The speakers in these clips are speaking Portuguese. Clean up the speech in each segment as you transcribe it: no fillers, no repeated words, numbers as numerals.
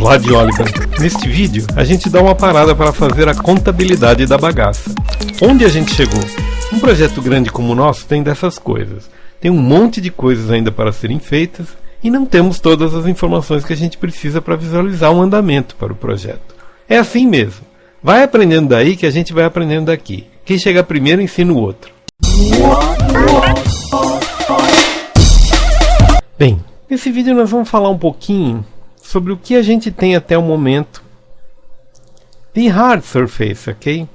Vlad Olivan. Neste vídeo, a gente dá uma parada para fazer a contabilidade da bagaça. Onde a gente chegou? Um projeto grande como o nosso tem dessas coisas. Tem um monte de coisas ainda para serem feitas e não temos todas as informações que a gente precisa para visualizar um andamento para o projeto. É assim mesmo. Vai aprendendo daí que a gente vai aprendendo daqui. Quem chega primeiro ensina o outro. Bem, nesse vídeo nós vamos falar um pouquinho sobre o que a gente tem até o momento de hard surface, ok?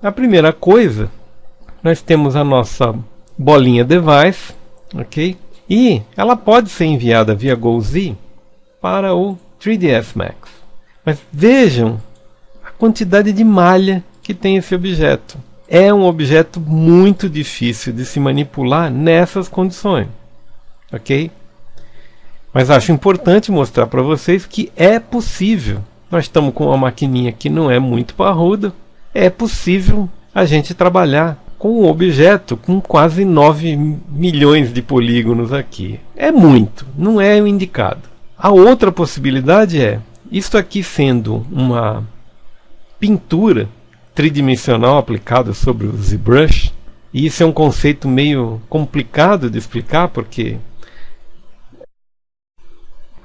A primeira coisa, nós temos a nossa bolinha device, ok? E ela pode ser enviada via GoZ para o 3ds Max. Mas vejam a quantidade de malha que tem esse objeto. É um objeto muito difícil de se manipular nessas condições, ok? Mas acho importante mostrar para vocês que é possível. Nós estamos com uma maquininha que não é muito parruda. É possível a gente trabalhar com um objeto com quase 9 milhões de polígonos aqui. É muito, não é o indicado. A outra possibilidade é, isto aqui sendo uma pintura tridimensional aplicada sobre o ZBrush, e isso é um conceito meio complicado de explicar, porque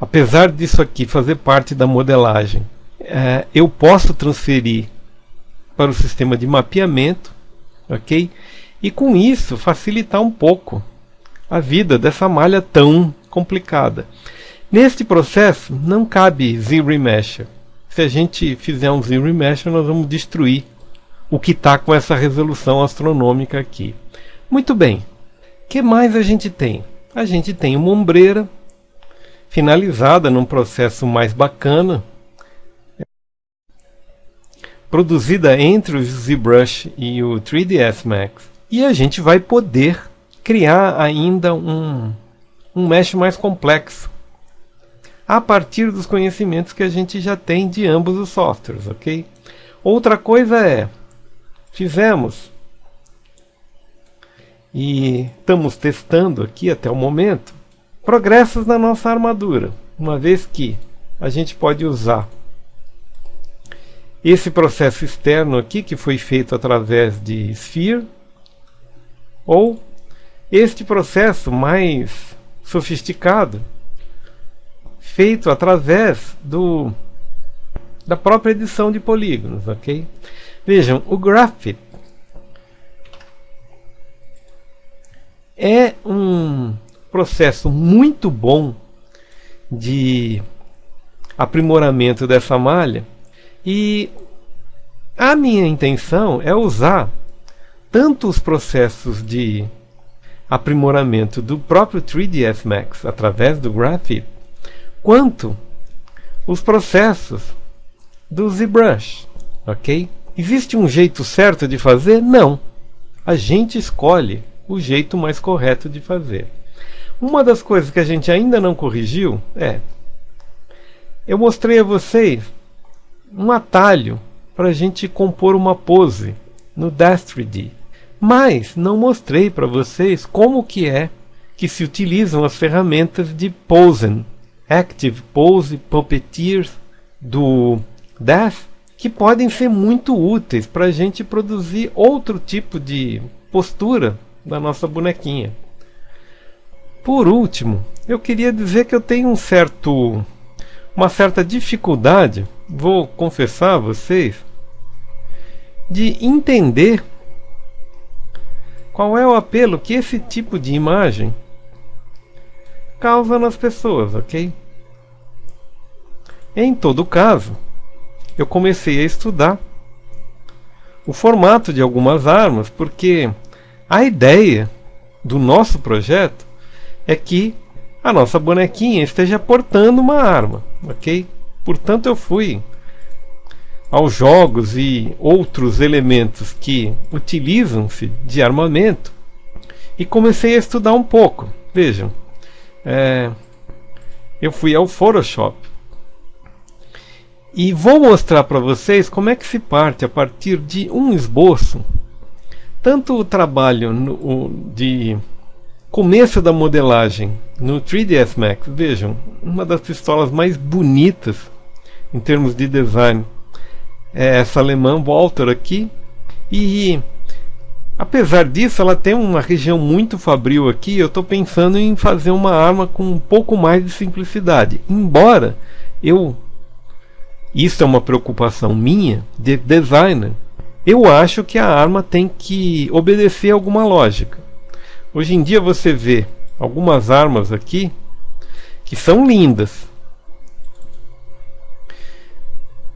apesar disso aqui fazer parte da modelagem, eu posso transferir para o sistema de mapeamento, ok? E com isso facilitar um pouco a vida dessa malha tão complicada. Neste processo não cabe Z-Remesher. Se a gente fizer um Z-Remesher, nós vamos destruir o que está com essa resolução astronômica aqui. Muito bem. O que mais a gente tem? A gente tem uma ombreira finalizada num processo mais bacana, produzida entre o ZBrush e o 3ds Max. E a gente vai poder criar ainda um mesh mais complexo a partir dos conhecimentos que a gente já tem de ambos os softwares, ok? Outra coisa é, fizemos e estamos testando aqui até o momento progressos na nossa armadura, uma vez que a gente pode usar esse processo externo aqui que foi feito através de Sphere, ou este processo mais sofisticado feito através da própria edição de polígonos, ok? Vejam, o Graphite é um processo muito bom de aprimoramento dessa malha, e a minha intenção é usar tanto os processos de aprimoramento do próprio 3ds Max através do Graphite, quanto os processos do ZBrush, ok? Existe um jeito certo de fazer? Não. A gente escolhe o jeito mais correto de fazer. Uma das coisas que a gente ainda não corrigiu é, eu mostrei a vocês um atalho para a gente compor uma pose no Daz3D, mas não mostrei para vocês como que é que se utilizam as ferramentas de Posen, Active Pose, Puppeteers do Daz, que podem ser muito úteis para a gente produzir outro tipo de postura da nossa bonequinha. Por último, eu queria dizer que eu tenho uma certa dificuldade, vou confessar a vocês, de entender qual é o apelo que esse tipo de imagem causa nas pessoas, ok? Em todo caso, eu comecei a estudar o formato de algumas armas, porque a ideia do nosso projeto é que a nossa bonequinha esteja portando uma arma, ok? Portanto, eu fui aos jogos e outros elementos que utilizam-se de armamento e comecei a estudar um pouco. Vejam, eu fui ao Photoshop e vou mostrar para vocês como é que se parte a partir de um esboço, tanto o trabalho de começo da modelagem no 3ds Max, vejam, uma das pistolas mais bonitas em termos de design é essa alemã Walther aqui, e apesar disso ela tem uma região muito fabril aqui. Eu estou pensando em fazer uma arma com um pouco mais de simplicidade, embora isso é uma preocupação minha de designer. Eu acho que a arma tem que obedecer a alguma lógica. Hoje em dia você vê algumas armas aqui que são lindas,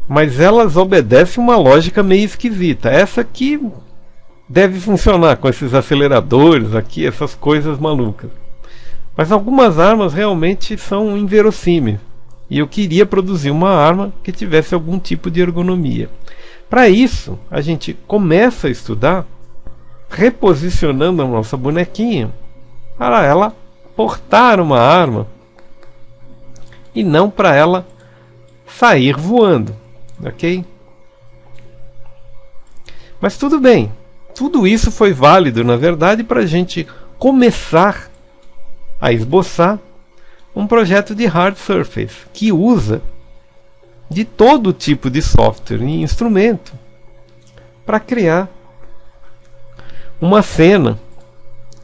mas elas obedecem uma lógica meio esquisita. Essa aqui deve funcionar com esses aceleradores aqui, essas coisas malucas. Mas algumas armas realmente são inverossímeis. E eu queria produzir uma arma que tivesse algum tipo de ergonomia. Para isso, a gente começa a estudar reposicionando a nossa bonequinha para ela portar uma arma e não para ela sair voando, ok? Mas tudo bem, tudo isso foi válido, na verdade, para a gente começar a esboçar um projeto de hard surface que usa de todo tipo de software e instrumento para criar uma cena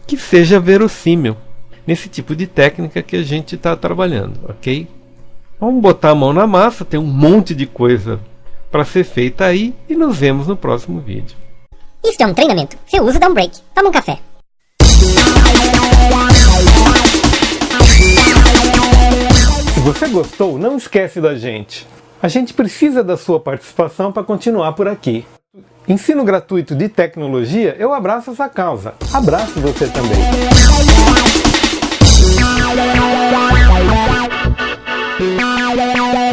que seja verossímil nesse tipo de técnica que a gente está trabalhando, ok? Vamos botar a mão na massa, tem um monte de coisa para ser feita aí e nos vemos no próximo vídeo. Isto é um treinamento. Seu uso dá um break. Toma um café. Se você gostou, não esquece da gente. A gente precisa da sua participação para continuar por aqui. Ensino gratuito de tecnologia, eu abraço essa causa. Abraço você também. La la la la